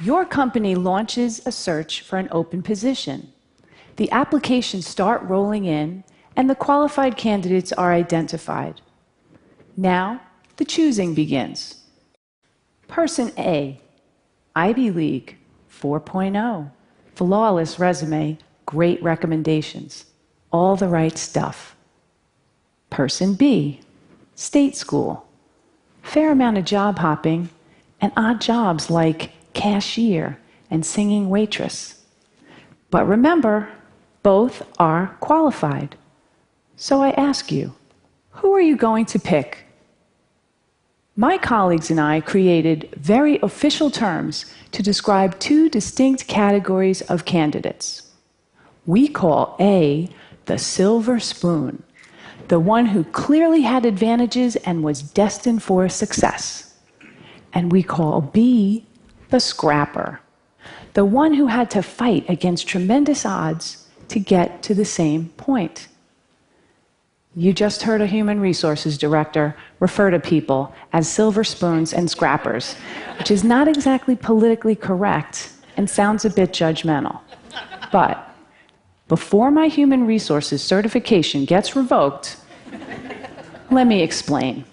Your company launches a search for an open position. The applications start rolling in, and the qualified candidates are identified. Now, the choosing begins. Person A, Ivy League, 4.0, flawless resume, great recommendations, all the right stuff. Person B, state school, fair amount of job hopping, and odd jobs like cashier and singing waitress. But remember, both are qualified. So I ask you, who are you going to pick? My colleagues and I created very official terms to describe two distinct categories of candidates. We call A the silver spoon, the one who clearly had advantages and was destined for success. And we call B the scrapper, the one who had to fight against tremendous odds to get to the same point. You just heard a human resources director refer to people as silver spoons and scrappers, which is not exactly politically correct and sounds a bit judgmental. But before my human resources certification gets revoked, let me explain.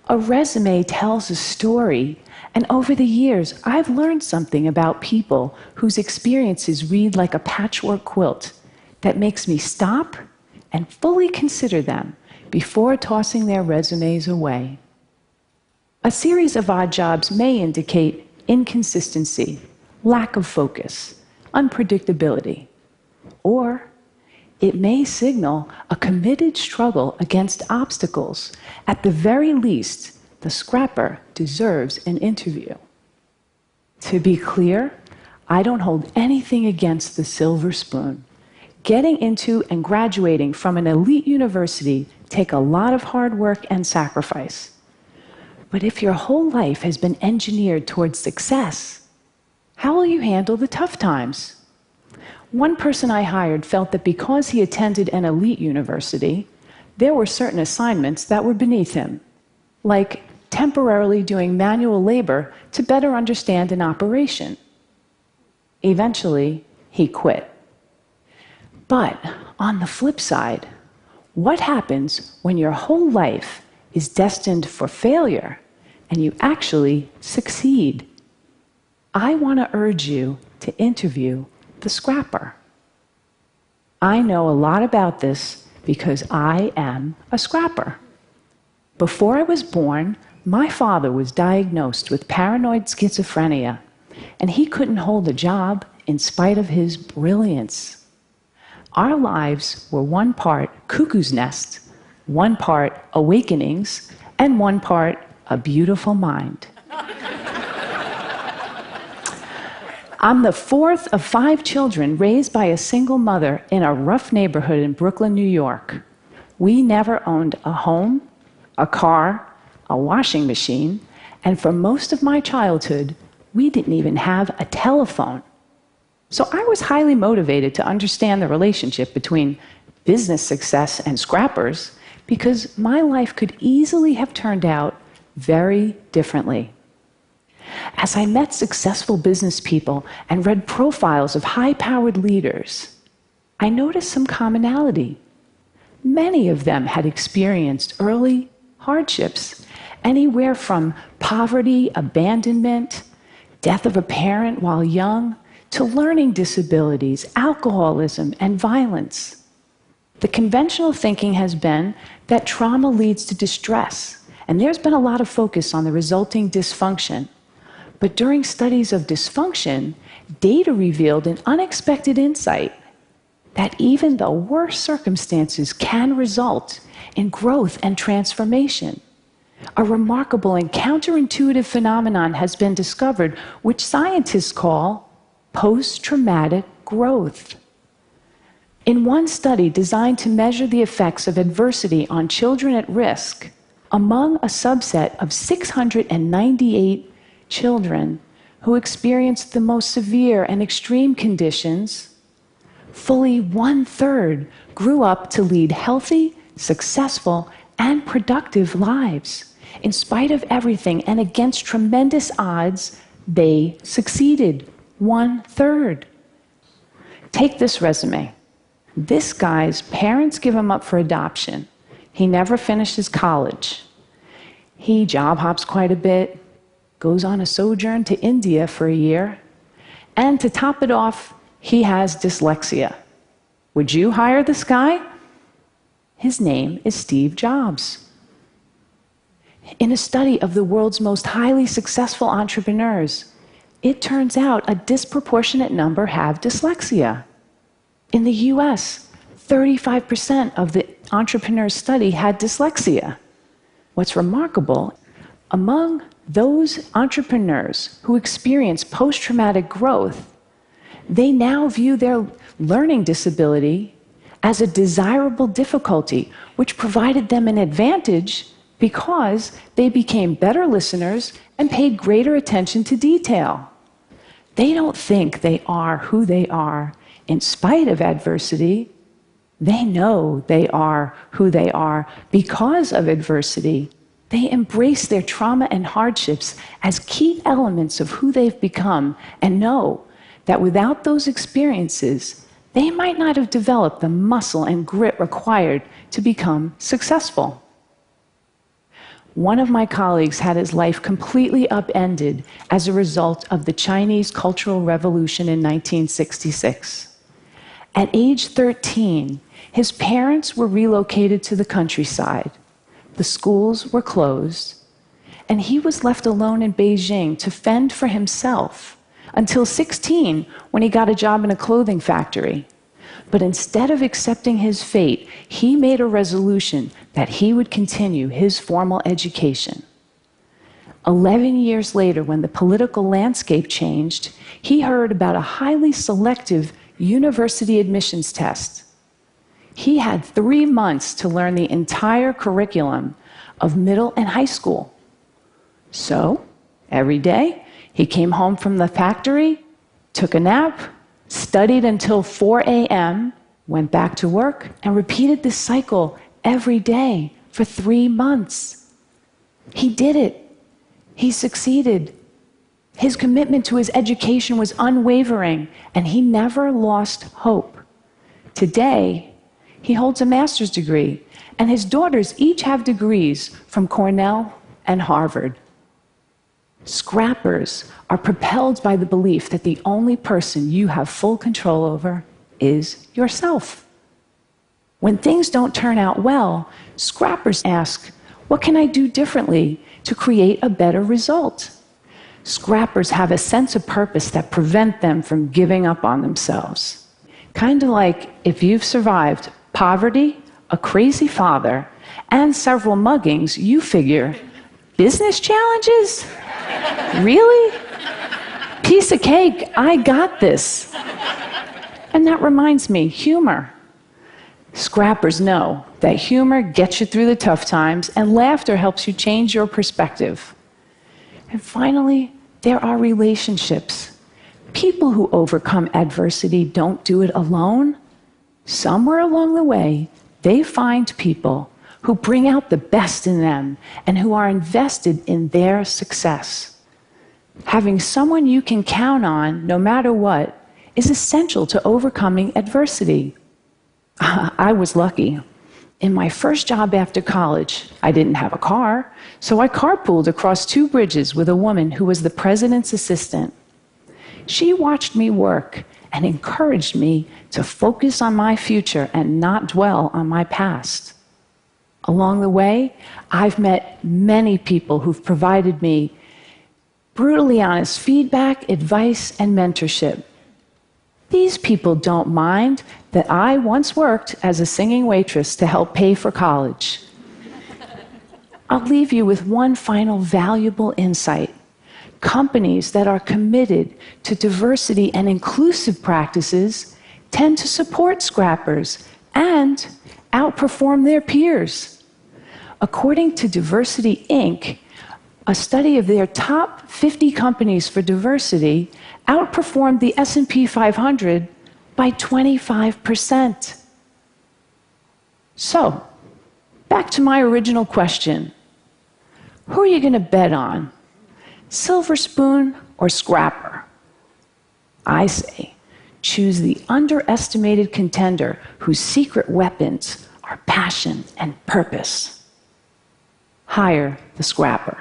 A resume tells a story, and over the years, I've learned something about people whose experiences read like a patchwork quilt that makes me stop and fully consider them before tossing their resumes away. A series of odd jobs may indicate inconsistency, lack of focus, unpredictability, or it may signal a committed struggle against obstacles. At the very least, the scrapper deserves an interview. To be clear, I don't hold anything against the silver spoon. Getting into and graduating from an elite university take a lot of hard work and sacrifice. But if your whole life has been engineered towards success, how will you handle the tough times? One person I hired felt that because he attended an elite university, there were certain assignments that were beneath him, like temporarily doing manual labor to better understand an operation. Eventually, he quit. But on the flip side, what happens when your whole life is destined for failure and you actually succeed? I want to urge you to interview the scrapper. I know a lot about this because I am a scrapper. Before I was born, my father was diagnosed with paranoid schizophrenia, and he couldn't hold a job in spite of his brilliance. Our lives were one part cuckoo's nest, one part awakenings, and one part a beautiful mind. I'm the fourth of 5 children raised by a single mother in a rough neighborhood in Brooklyn, New York. We never owned a home, a car, a washing machine, and for most of my childhood, we didn't even have a telephone. So I was highly motivated to understand the relationship between business success and scrappers because my life could easily have turned out very differently. As I met successful business people and read profiles of high-powered leaders, I noticed some commonality. Many of them had experienced early hardships, anywhere from poverty, abandonment, death of a parent while young, to learning disabilities, alcoholism, and violence. The conventional thinking has been that trauma leads to distress, and there's been a lot of focus on the resulting dysfunction. But during studies of dysfunction, data revealed an unexpected insight that even the worst circumstances can result in growth and transformation. A remarkable and counterintuitive phenomenon has been discovered, which scientists call post-traumatic growth. In one study designed to measure the effects of adversity on children at risk, among a subset of 698 children who experienced the most severe and extreme conditions, fully 1/3 grew up to lead healthy, successful, and productive lives. In spite of everything and against tremendous odds, They succeeded 1/3. Take this resume. This guy's parents give him up for adoption. He never finishes college. He job hops quite a bit, goes on a sojourn to India for a year, and to top it off, he has dyslexia. Would you hire this guy? His name is Steve Jobs. In a study of the world's most highly successful entrepreneurs, it turns out a disproportionate number have dyslexia. In the US, 35% of the entrepreneurs studied had dyslexia. What's remarkable, among those entrepreneurs who experience post-traumatic growth, they now view their learning disability as a desirable difficulty, which provided them an advantage because they became better listeners and paid greater attention to detail. They don't think they are who they are in spite of adversity. They know they are who they are because of adversity. They embrace their trauma and hardships as key elements of who they've become and know that without those experiences, they might not have developed the muscle and grit required to become successful. One of my colleagues had his life completely upended as a result of the Chinese Cultural Revolution in 1966. At age 13, his parents were relocated to the countryside. The schools were closed, and he was left alone in Beijing to fend for himself until 16, when he got a job in a clothing factory. But instead of accepting his fate, he made a resolution that he would continue his formal education. 11 years later, when the political landscape changed, he heard about a highly selective university admissions test. He had 3 months to learn the entire curriculum of middle and high school. So, every day, he came home from the factory, took a nap, studied until 4 a.m., went back to work, and repeated this cycle every day for 3 months. He did it. He succeeded. His commitment to his education was unwavering, and he never lost hope. Today, he holds a master's degree, and his daughters each have degrees from Cornell and Harvard. Scrappers are propelled by the belief that the only person you have full control over is yourself. When things don't turn out well, scrappers ask, what can I do differently to create a better result? Scrappers have a sense of purpose that prevent them from giving up on themselves. Kind of like if you've survived poverty, a crazy father, and several muggings, you figure, business challenges? Really? Piece of cake, I got this. And that reminds me, humor. Scrappers know that humor gets you through the tough times, and laughter helps you change your perspective. And finally, there are relationships. People who overcome adversity don't do it alone. Somewhere along the way, they find people who bring out the best in them and who are invested in their success. Having someone you can count on, no matter what, is essential to overcoming adversity. I was lucky. In my first job after college, I didn't have a car, so I carpooled across 2 bridges with a woman who was the president's assistant. She watched me work and encouraged me to focus on my future and not dwell on my past. Along the way, I've met many people who've provided me brutally honest feedback, advice, and mentorship. These people don't mind that I once worked as a singing waitress to help pay for college. I'll leave you with one final valuable insight. Companies that are committed to diversity and inclusive practices tend to support scrappers and outperform their peers. According to Diversity Inc., a study of their top 50 companies for diversity outperformed the S&P 500 by 25%. So, back to my original question. Who are you going to bet on? silver spoon or scrapper? I say, choose the underestimated contender whose secret weapons are passion and purpose. Hire the scrapper.